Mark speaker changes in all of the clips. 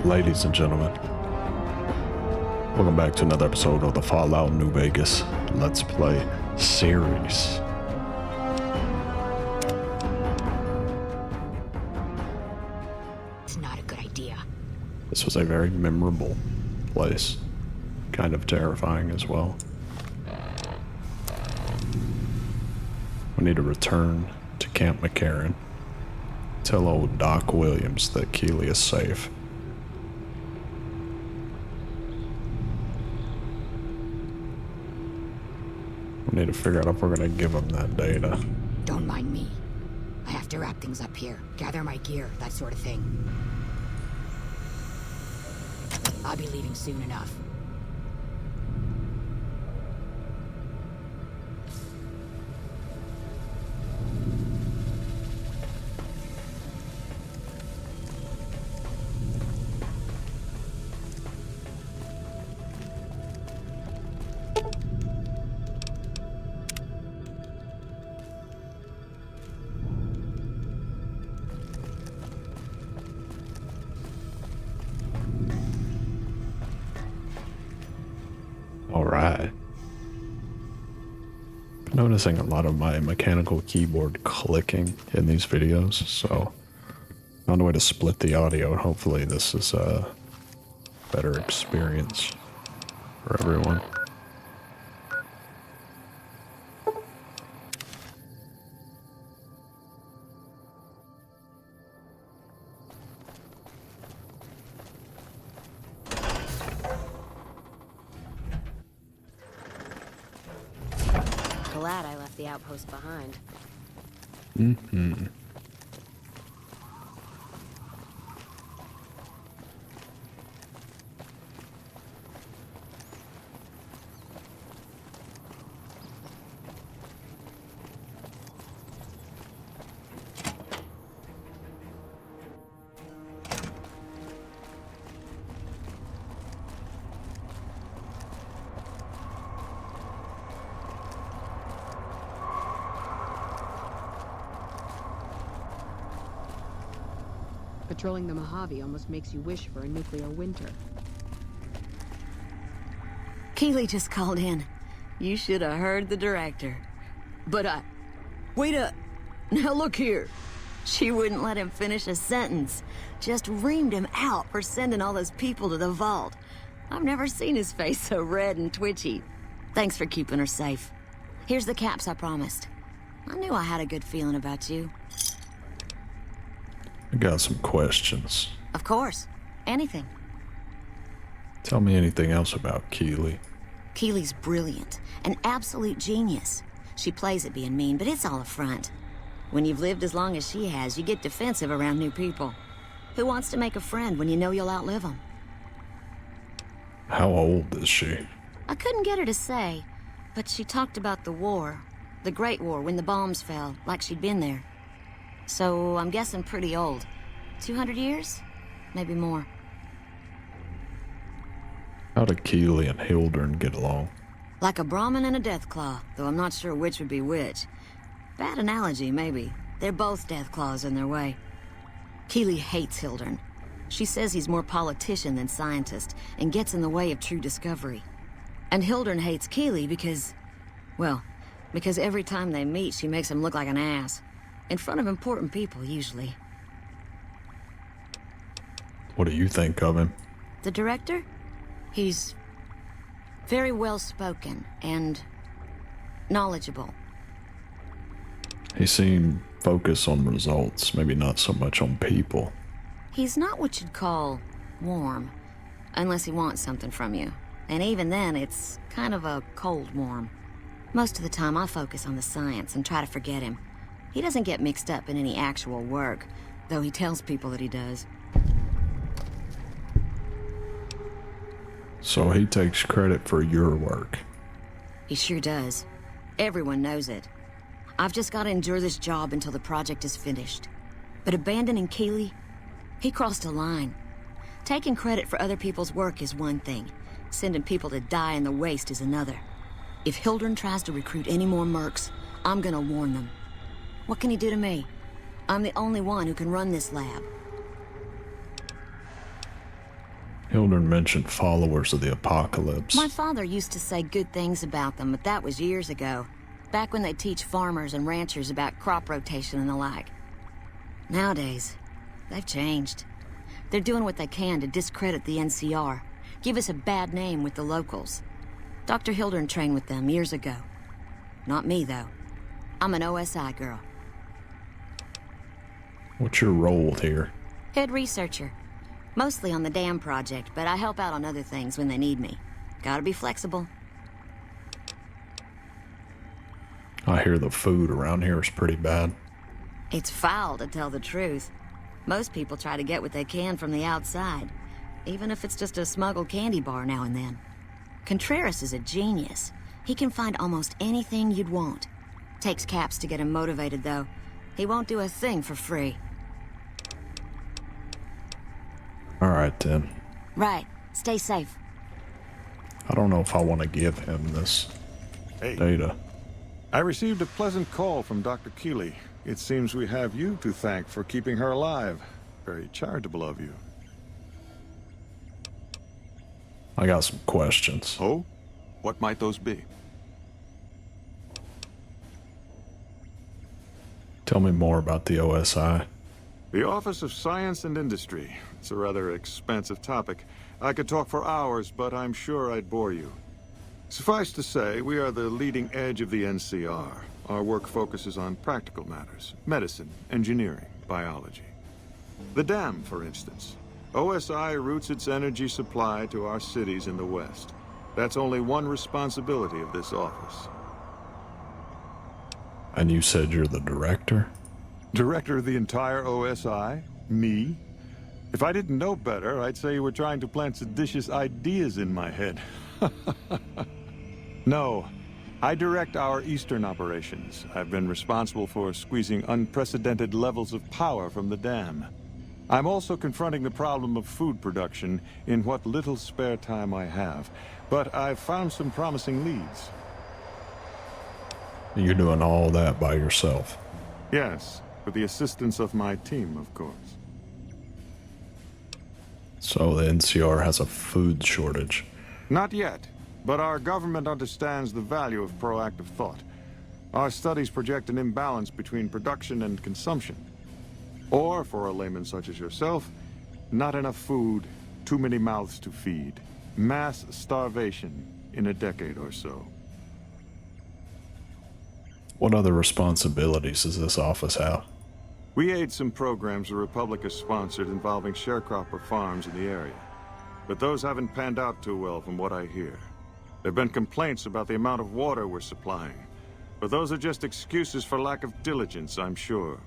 Speaker 1: Ladies and gentlemen, welcome back to another episode of the Fallout New Vegas Let's Play series.
Speaker 2: It's not a good idea.
Speaker 1: This was a very memorable place, kind of terrifying as well. We need to return to Camp McCarran. Tell old Doc Williams that Keely is safe. We need to figure out if we're gonna give him that data.
Speaker 2: Don't mind me. I have to wrap things up here, gather my gear, that sort of thing. I'll be leaving soon enough.
Speaker 1: Alright. Noticing a lot of my mechanical keyboard clicking in these videos, so I found a way to split the audio, and hopefully this is a better experience for everyone.
Speaker 3: Glad I left the outpost behind.
Speaker 4: Patrolling the Mojave almost makes you wish for a nuclear winter.
Speaker 3: Keely just called in. You should have heard the director. But wait up. Now look here. She wouldn't let him finish a sentence. Just reamed him out for sending all those people to the vault. I've never seen his face so red and twitchy. Thanks for keeping her safe. Here's the caps I promised. I knew I had a good feeling about you.
Speaker 1: I got some questions.
Speaker 3: Of course. Anything.
Speaker 1: Tell me anything else about Keely.
Speaker 3: Keely's brilliant. An absolute genius. She plays at being mean, but it's all a front. When you've lived as long as she has, you get defensive around new people. Who wants to make a friend when you know you'll outlive them?
Speaker 1: How old is she?
Speaker 3: I couldn't get her to say, but she talked about the war. The Great War, when the bombs fell, like she'd been there. So I'm guessing pretty old. 200 years? Maybe more.
Speaker 1: How did Keely and Hildern get along?
Speaker 3: Like a Brahmin and a Deathclaw, though I'm not sure which would be which. Bad analogy, maybe. They're both Deathclaws in their way. Keely hates Hildern. She says he's more politician than scientist, and gets in the way of true discovery. And Hildern hates Keely because every time they meet, she makes him look like an ass. In front of important people, usually.
Speaker 1: What do you think of him?
Speaker 3: The director? He's very well-spoken and knowledgeable.
Speaker 1: He seemed focused on results, maybe not so much on people.
Speaker 3: He's not what you'd call warm, unless he wants something from you. And even then, it's kind of a cold warm. Most of the time, I focus on the science and try to forget him. He doesn't get mixed up in any actual work, though he tells people that he does.
Speaker 1: So he takes credit for your work.
Speaker 3: He sure does. Everyone knows it. I've just got to endure this job until the project is finished. But abandoning Keely, he crossed a line. Taking credit for other people's work is one thing. Sending people to die in the waste is another. If Hildern tries to recruit any more mercs, I'm gonna warn them. What can he do to me? I'm the only one who can run this lab.
Speaker 1: Hildern mentioned followers of the apocalypse.
Speaker 3: My father used to say good things about them, but that was years ago. Back when they teach farmers and ranchers about crop rotation and the like. Nowadays, they've changed. They're doing what they can to discredit the NCR, give us a bad name with the locals. Dr. Hildern trained with them years ago. Not me, though. I'm an OSI girl.
Speaker 1: What's your role here?
Speaker 3: Head researcher. Mostly on the dam project, but I help out on other things when they need me. Gotta be flexible.
Speaker 1: I hear the food around here is pretty bad.
Speaker 3: It's foul, to tell the truth. Most people try to get what they can from the outside, even if it's just a smuggled candy bar now and then. Contreras is a genius. He can find almost anything you'd want. Takes caps to get him motivated, though. He won't do a thing for free.
Speaker 1: All right, then.
Speaker 3: Right. Stay safe.
Speaker 1: I don't know if I want to give him this data.
Speaker 5: I received a pleasant call from Dr. Keeley. It seems we have you to thank for keeping her alive. Very charitable of you.
Speaker 1: I got some questions.
Speaker 5: Oh? What might those be?
Speaker 1: Tell me more about the OSI.
Speaker 5: The Office of Science and Industry. It's a rather expansive topic. I could talk for hours, but I'm sure I'd bore you. Suffice to say, we are the leading edge of the NCR. Our work focuses on practical matters: medicine, engineering, biology. The dam, for instance. OSI routes its energy supply to our cities in the West. That's only one responsibility of this office.
Speaker 1: And you said you're the director?
Speaker 5: Director of the entire OSI? Me? If I didn't know better, I'd say you were trying to plant seditious ideas in my head. No, I direct our eastern operations. I've been responsible for squeezing unprecedented levels of power from the dam. I'm also confronting the problem of food production in what little spare time I have, but I've found some promising leads.
Speaker 1: You're doing all that by yourself?
Speaker 5: Yes, with the assistance of my team, of course.
Speaker 1: So the NCR has a food shortage?
Speaker 5: Not yet, but our government understands the value of proactive thought. Our studies project an imbalance between production and consumption. Or, for a layman such as yourself, not enough food, too many mouths to feed. Mass starvation in a decade or so.
Speaker 1: What other responsibilities does this office have?
Speaker 5: We aid some programs the Republic has sponsored involving sharecropper farms in the area. But those haven't panned out too well from what I hear. There have been complaints about the amount of water we're supplying. But those are just excuses for lack of diligence, I'm sure.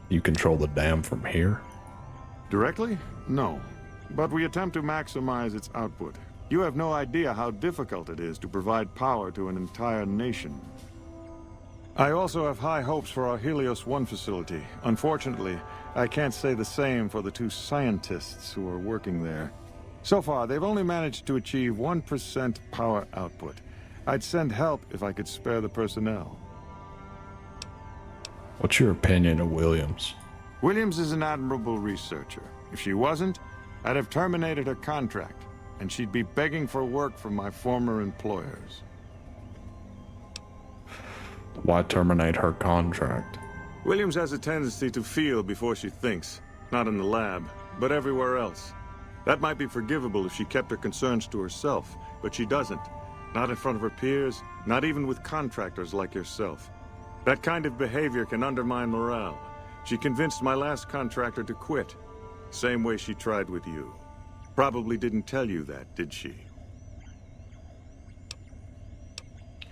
Speaker 1: You control the dam from here?
Speaker 5: Directly? No. But we attempt to maximize its output. You have no idea how difficult it is to provide power to an entire nation. I also have high hopes for our Helios 1 facility. Unfortunately, I can't say the same for the 2 scientists who are working there. So far, they've only managed to achieve 1% power output. I'd send help if I could spare the personnel.
Speaker 1: What's your opinion of Williams?
Speaker 5: Williams is an admirable researcher. If she wasn't, I'd have terminated her contract, and she'd be begging for work from my former employers.
Speaker 1: Why terminate her contract?
Speaker 5: Williams has a tendency to feel before she thinks. Not in the lab, but everywhere else. That might be forgivable if she kept her concerns to herself, but she doesn't. Not in front of her peers, not even with contractors like yourself. That kind of behavior can undermine morale. She convinced my last contractor to quit. Same way she tried with you. Probably didn't tell you that, did she?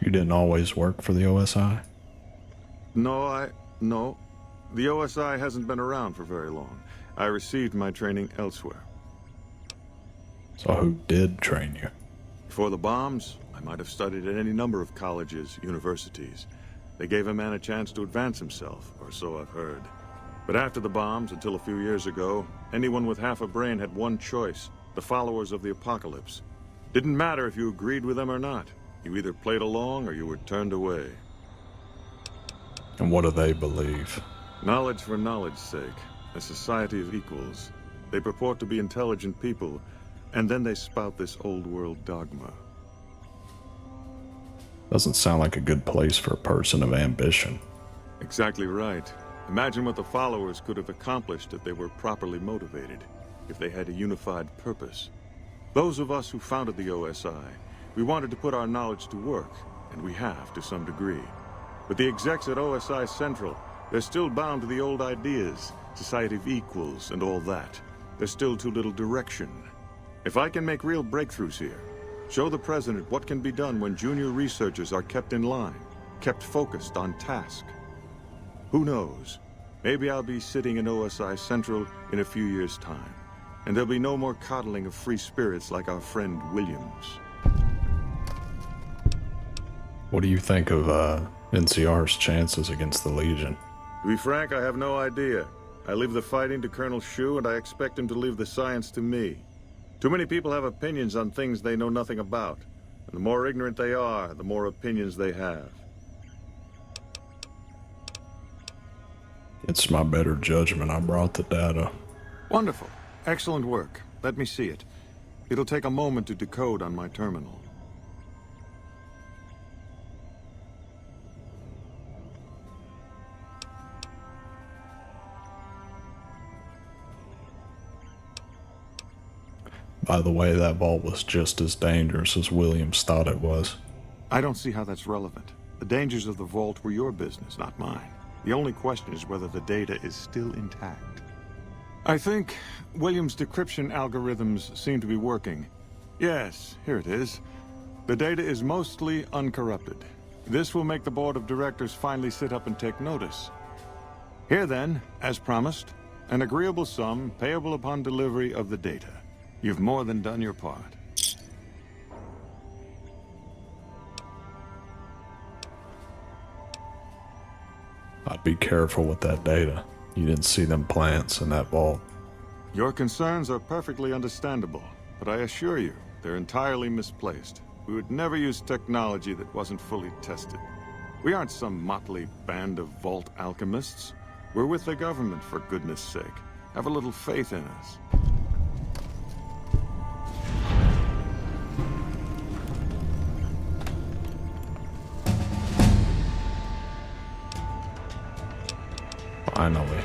Speaker 1: You didn't always work for the OSI?
Speaker 5: No. The OSI hasn't been around for very long. I received my training elsewhere.
Speaker 1: So who did train you?
Speaker 5: Before the bombs, I might have studied at any number of colleges, universities. They gave a man a chance to advance himself, or so I've heard. But after the bombs, until a few years ago, anyone with half a brain had one choice: the followers of the apocalypse. Didn't matter if you agreed with them or not. You either played along or you were turned away.
Speaker 1: And what do they believe?
Speaker 5: Knowledge for knowledge's sake. A society of equals. They purport to be intelligent people, and then they spout this old-world dogma.
Speaker 1: Doesn't sound like a good place for a person of ambition.
Speaker 5: Exactly right. Imagine what the followers could have accomplished if they were properly motivated, if they had a unified purpose. Those of us who founded the OSI, we wanted to put our knowledge to work, and we have to some degree. But the execs at OSI Central, they're still bound to the old ideas, society of equals and all that. There's still too little direction. If I can make real breakthroughs here, show the President what can be done when junior researchers are kept in line, kept focused on task. Who knows? Maybe I'll be sitting in OSI Central in a few years' time, and there'll be no more coddling of free spirits like our friend Williams.
Speaker 1: What do you think of NCR's chances against the Legion?
Speaker 5: To be frank, I have no idea. I leave the fighting to Colonel Shu, and I expect him to leave the science to me. Too many people have opinions on things they know nothing about. And the more ignorant they are, the more opinions they have.
Speaker 1: It's my better judgment I brought the data.
Speaker 5: Wonderful. Excellent work. Let me see it. It'll take a moment to decode on my terminal.
Speaker 1: By the way, that vault was just as dangerous as Williams thought it was.
Speaker 5: I don't see how that's relevant. The dangers of the vault were your business, not mine. The only question is whether the data is still intact. I think Williams' decryption algorithms seem to be working. Yes, here it is. The data is mostly uncorrupted. This will make the board of directors finally sit up and take notice. Here then, as promised, an agreeable sum payable upon delivery of the data. You've more than done your part.
Speaker 1: I'd be careful with that data. You didn't see them plants in that vault.
Speaker 5: Your concerns are perfectly understandable, but I assure you, they're entirely misplaced. We would never use technology that wasn't fully tested. We aren't some motley band of vault alchemists. We're with the government, for goodness sake. Have a little faith in us.
Speaker 1: Finally.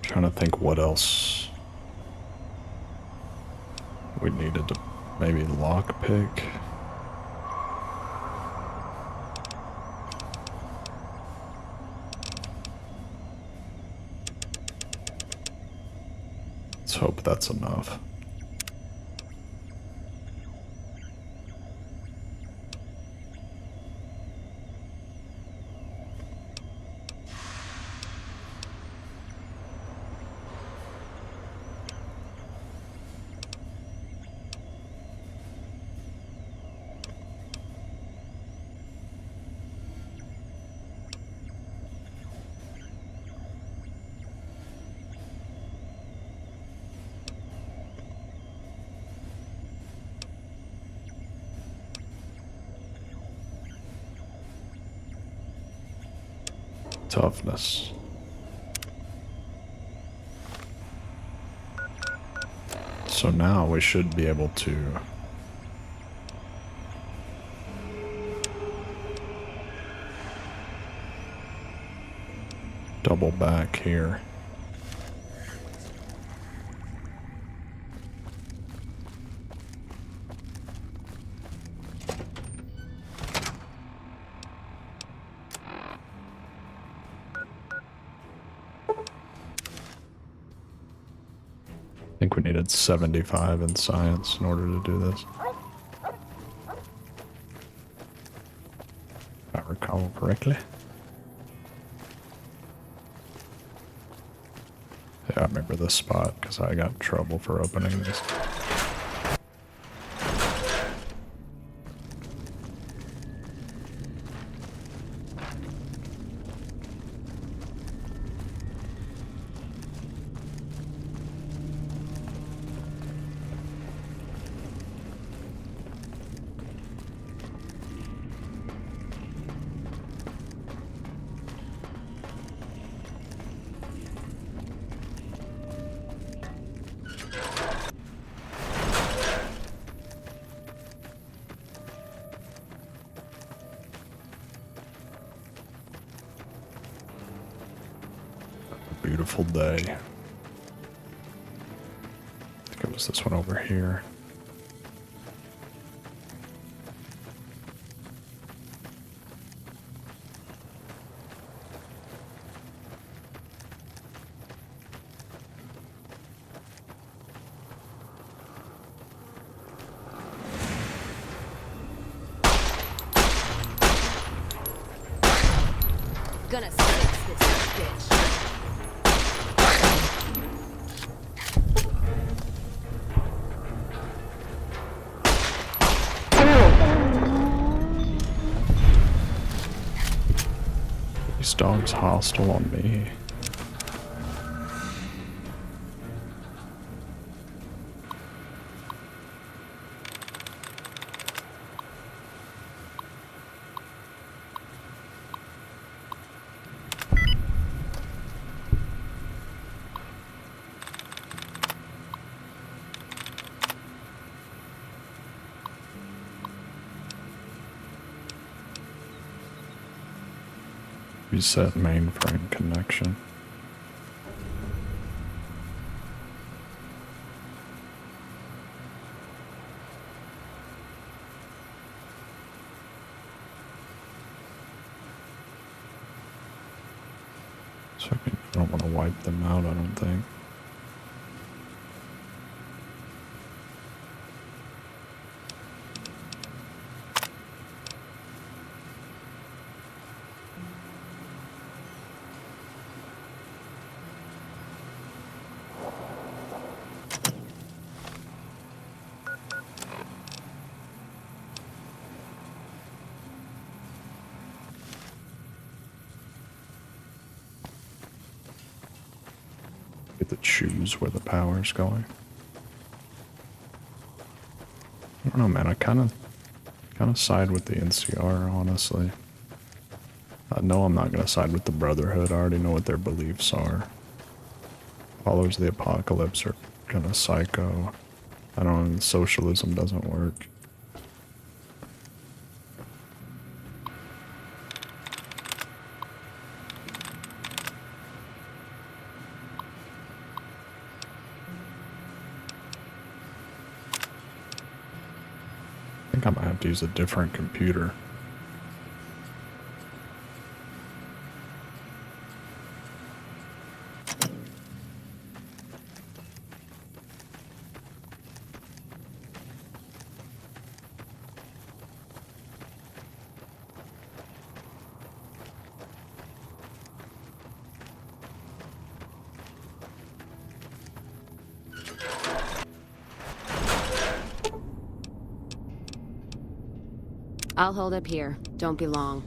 Speaker 1: Trying to think what else we needed to maybe lockpick. Let's hope that's enough. Toughness. So now we should be able to double back here. I think we needed 75 in science in order to do this. If I recall correctly. Yeah, I remember this spot because I got in trouble for opening this. beautiful day. I think it was this one over here.
Speaker 6: Gonna fix this bitch.
Speaker 1: These dogs hostile on me. Reset mainframe connection. So I don't want to wipe them out, I don't think. Get to choose where the power's going. I don't know, man. I kind of side with the NCR, honestly. I know I'm not gonna side with the Brotherhood. I already know what their beliefs are. Followers of the apocalypse are kind of psycho. I don't know. Socialism doesn't work. I think I might have to use a different computer.
Speaker 4: I'll hold up here. Don't be long.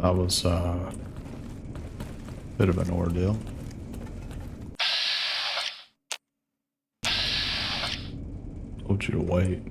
Speaker 1: That was a bit of an ordeal. Told you to wait.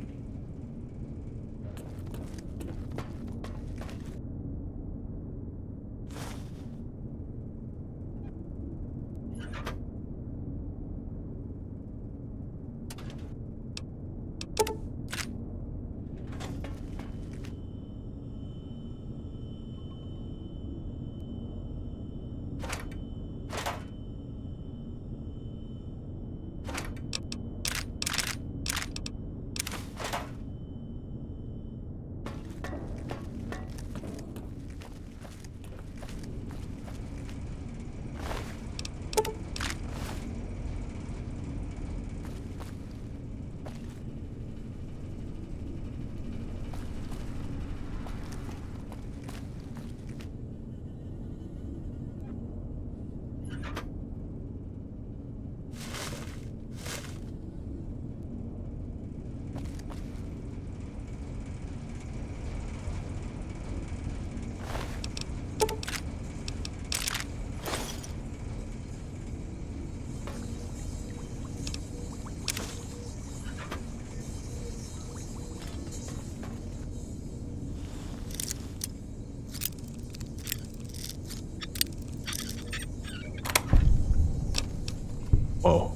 Speaker 1: Whoa.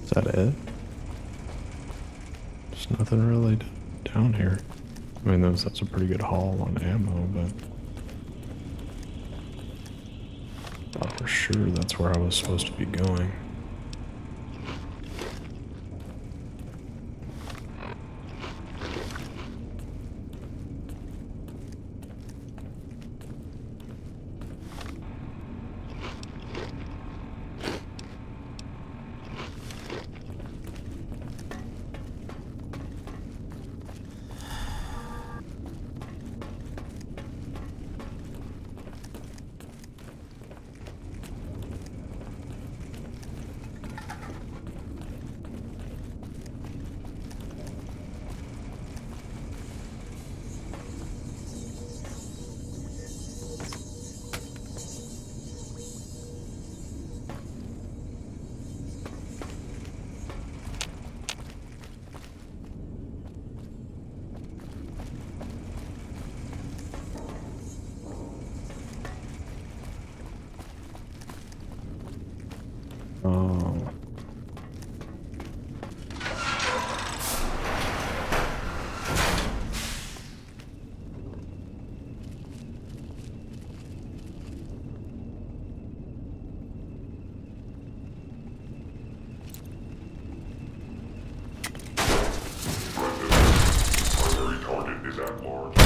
Speaker 1: Is that it? There's nothing really down here. I mean, that's a pretty good haul on ammo, but thought for sure that's where I was supposed to be going. Oh.
Speaker 7: Primary target is at large.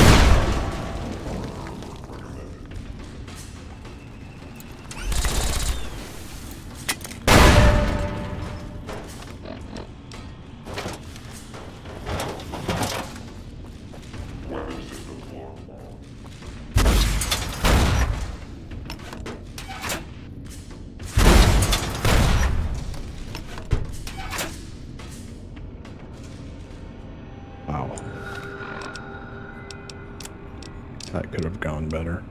Speaker 1: Wow. That could have gone better.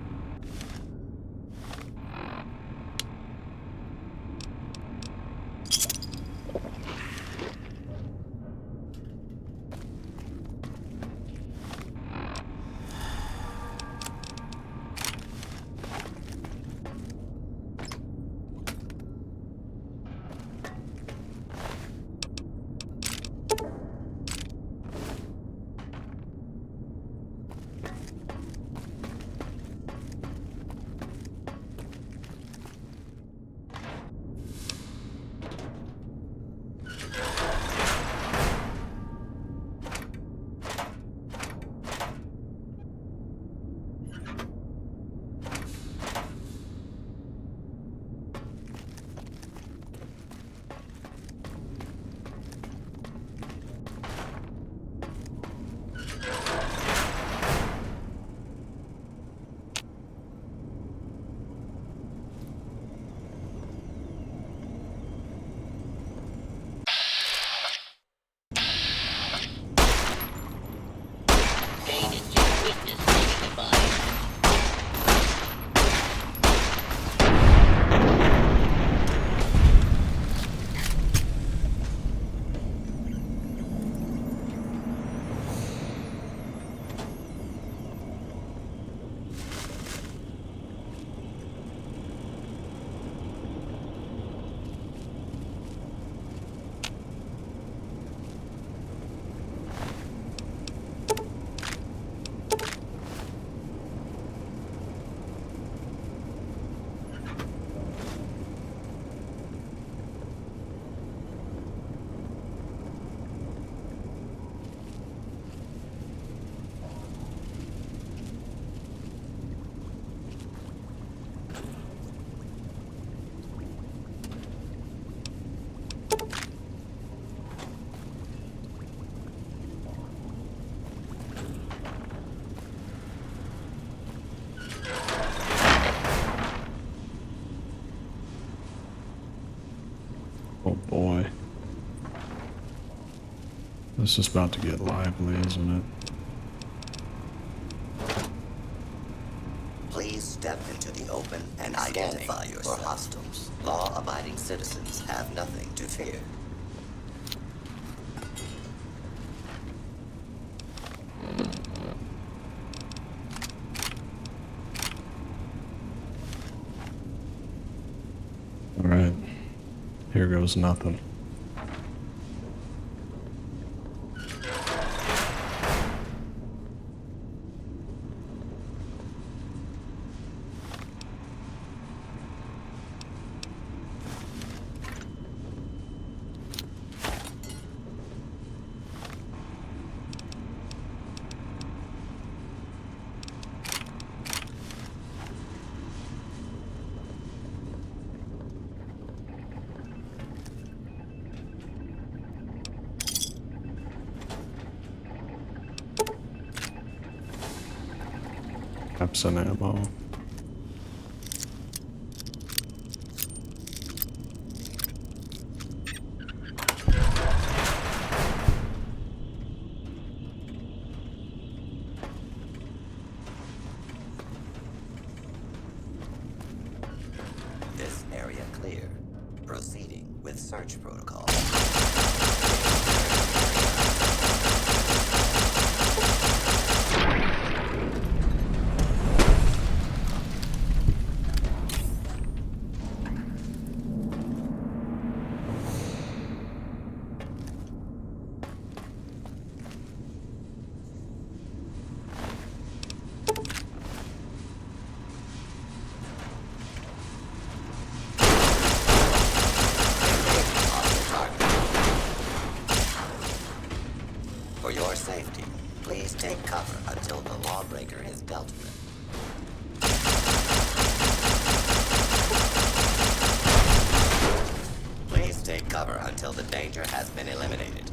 Speaker 1: This is about to get lively, isn't it?
Speaker 8: Please step into the open and identify yourself. For hostiles, law-abiding citizens have nothing to fear.
Speaker 1: Alright. Here goes nothing. Some ammo.
Speaker 8: This area clear. Proceeding with search protocol. For your safety, please take cover until the lawbreaker is dealt with. Please take cover until the danger has been eliminated.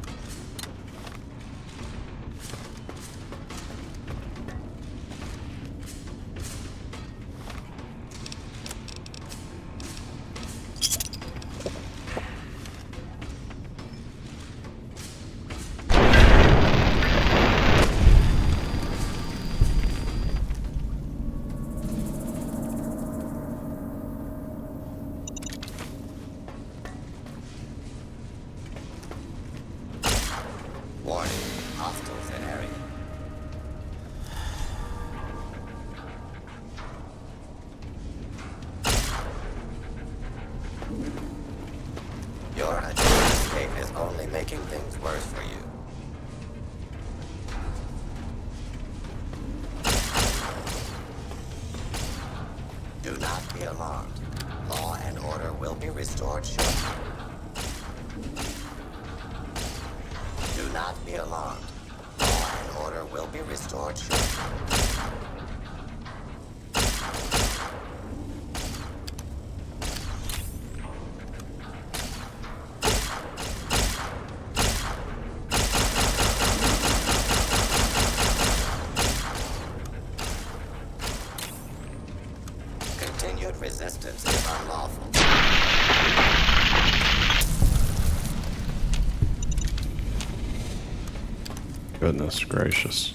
Speaker 8: Warning, hostiles in area. Your attempted escape is only making things worse for you. Do not be alarmed. Law and order will be restored shortly. Do not be alarmed. Law and order will be restored shortly. Continued resistance is unlawful.
Speaker 1: Goodness gracious.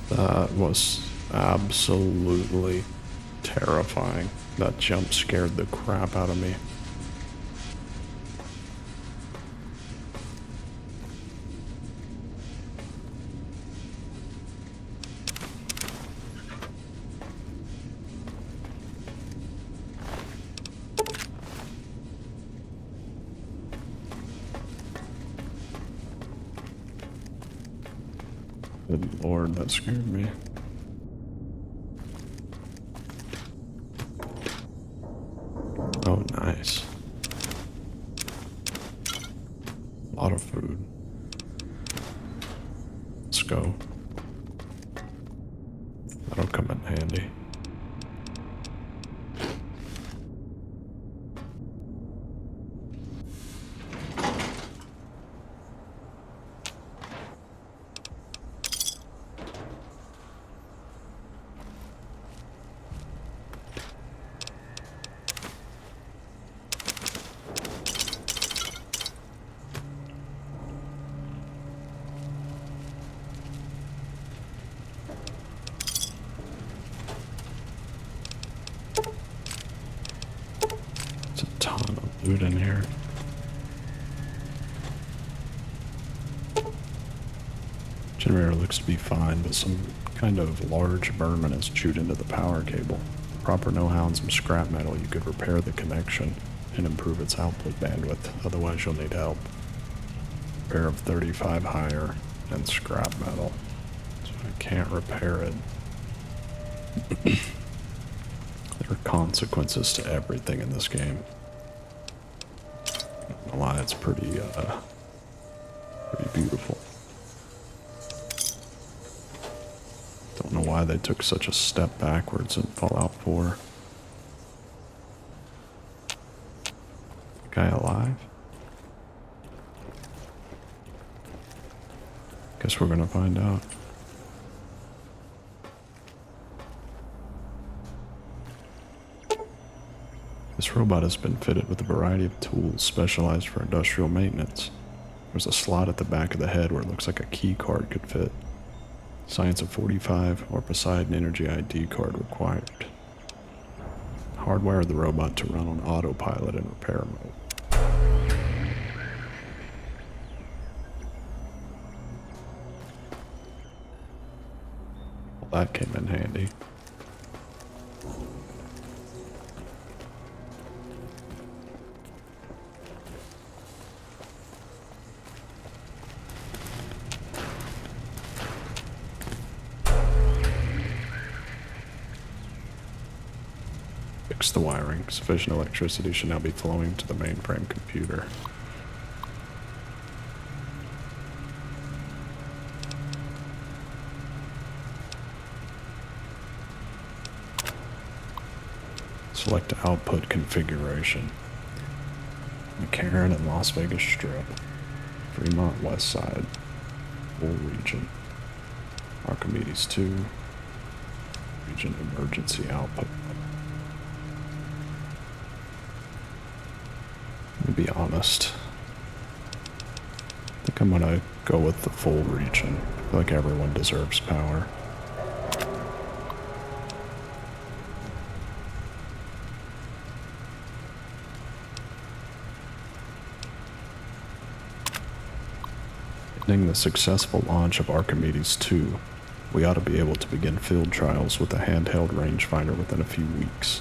Speaker 1: That was absolutely terrifying. That jump scared the crap out of me. Good lord, that scared me. Oh, nice. A lot of food. Let's go. That'll come in handy. There's a ton of loot in here. Generator looks to be fine, but some kind of large vermin has chewed into the power cable. With proper know-how and some scrap metal, you could repair the connection and improve its output bandwidth. Otherwise, you'll need help. Repair of 35 higher and scrap metal. So I can't repair it. There are consequences to everything in this game. Not gonna lie, it's pretty beautiful. Don't know why they took such a step backwards in Fallout 4. Guy alive? Guess we're gonna find out. This robot has been fitted with a variety of tools specialized for industrial maintenance. There's a slot at the back of the head where it looks like a key card could fit. Science of 45 or Poseidon Energy ID card required. Hardwire the robot to run on autopilot in repair mode. Well, that came in handy. Fix the wiring. Sufficient electricity should now be flowing to the mainframe computer. Select output configuration. McCarran and Las Vegas Strip. Fremont West Side. Full region. Archimedes 2. Region emergency output. To be honest, I think I'm gonna go with the full region. I feel like everyone deserves power. Pending the successful launch of Archimedes 2, we ought to be able to begin field trials with a handheld rangefinder within a few weeks.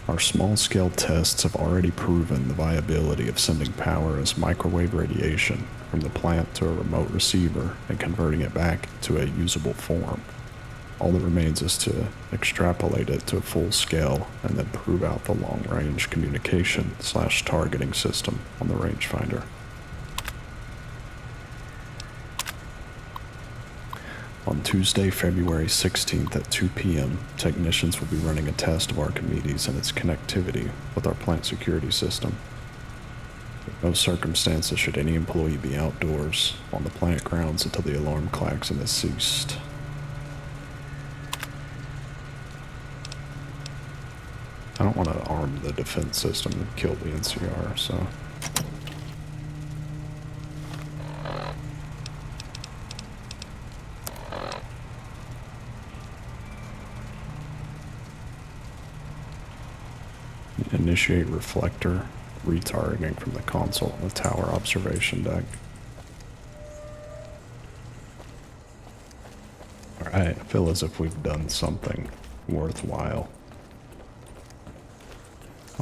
Speaker 1: Our small-scale tests have already proven the viability of sending power as microwave radiation from the plant to a remote receiver and converting it back to a usable form. All that remains is to extrapolate it to a full scale and then prove out the long-range communication/targeting system on the rangefinder. On Tuesday, February 16th at 2 p.m., technicians will be running a test of Archimedes and its connectivity with our plant security system. In no circumstances should any employee be outdoors on the plant grounds until the alarm klaxon has ceased. I don't want to arm the defense system and kill the NCR, so... Initiate reflector retargeting from the console on the tower observation deck. Alright, I feel as if we've done something worthwhile.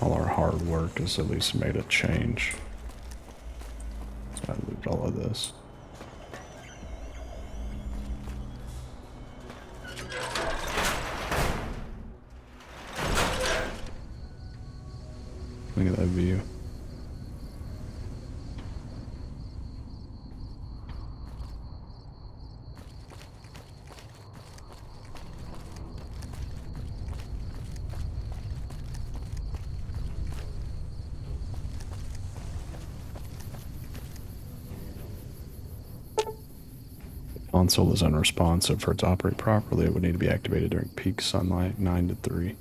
Speaker 1: All our hard work has at least made a change. So I loot all of this. Look at that view. Console is unresponsive. For it to operate properly, it would need to be activated during peak sunlight, 9 to 3.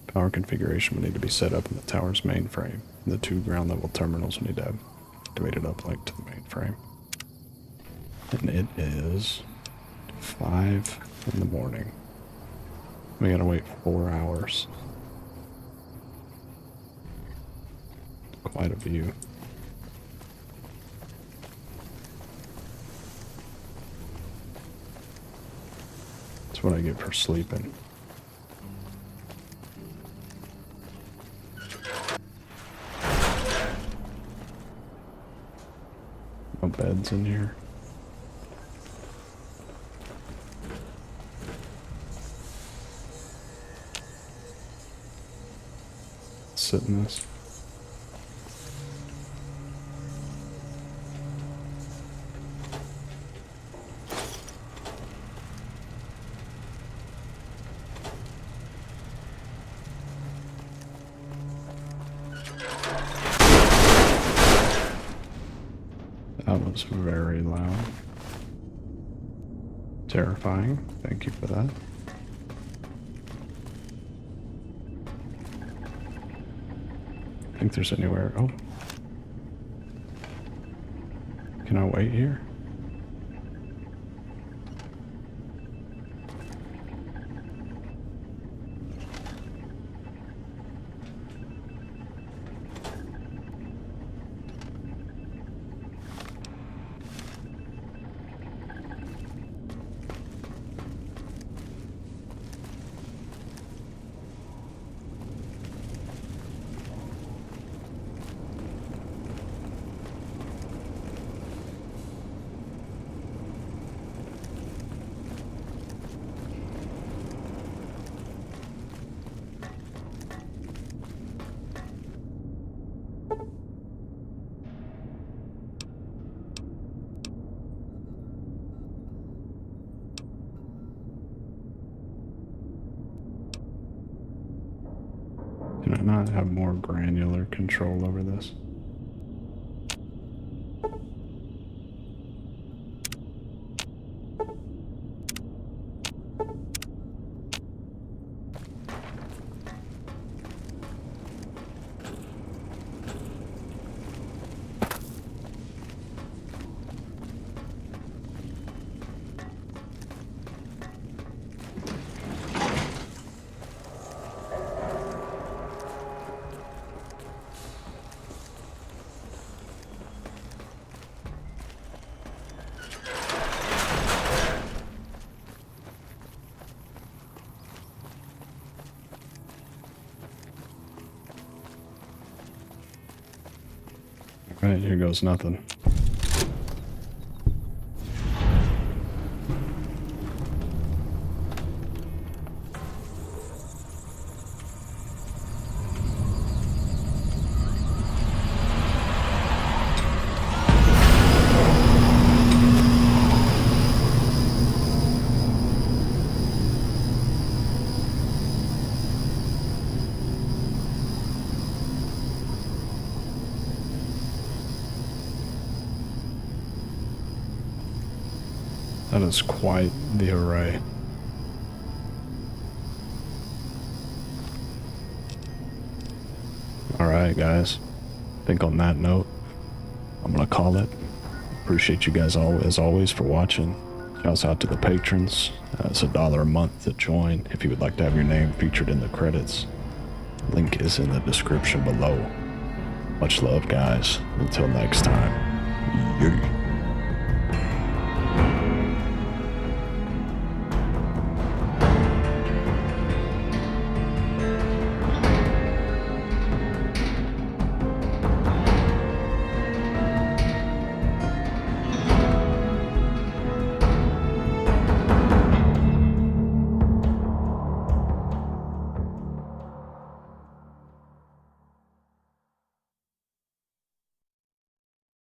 Speaker 1: Power configuration would need to be set up in the tower's mainframe. The 2 ground level terminals would need to have activated uplink to the mainframe. And it is 5 in the morning. We gotta wait 4 hours. Quite a view. That's what I get for sleeping. No beds in here. Sit in this. That was very loud. Terrifying. Thank you for that. I think there's anywhere. Oh. Can I wait here? Can I not have more granular control over this? Alright, here goes nothing. That is quite the array. Alright guys, I think on that note, I'm gonna call it. Appreciate you guys all as always for watching. Shouts out to the patrons. It's $1 a month to join if you would like to have your name featured in the credits. Link is in the description below. Much love guys. Until next time. Yeah.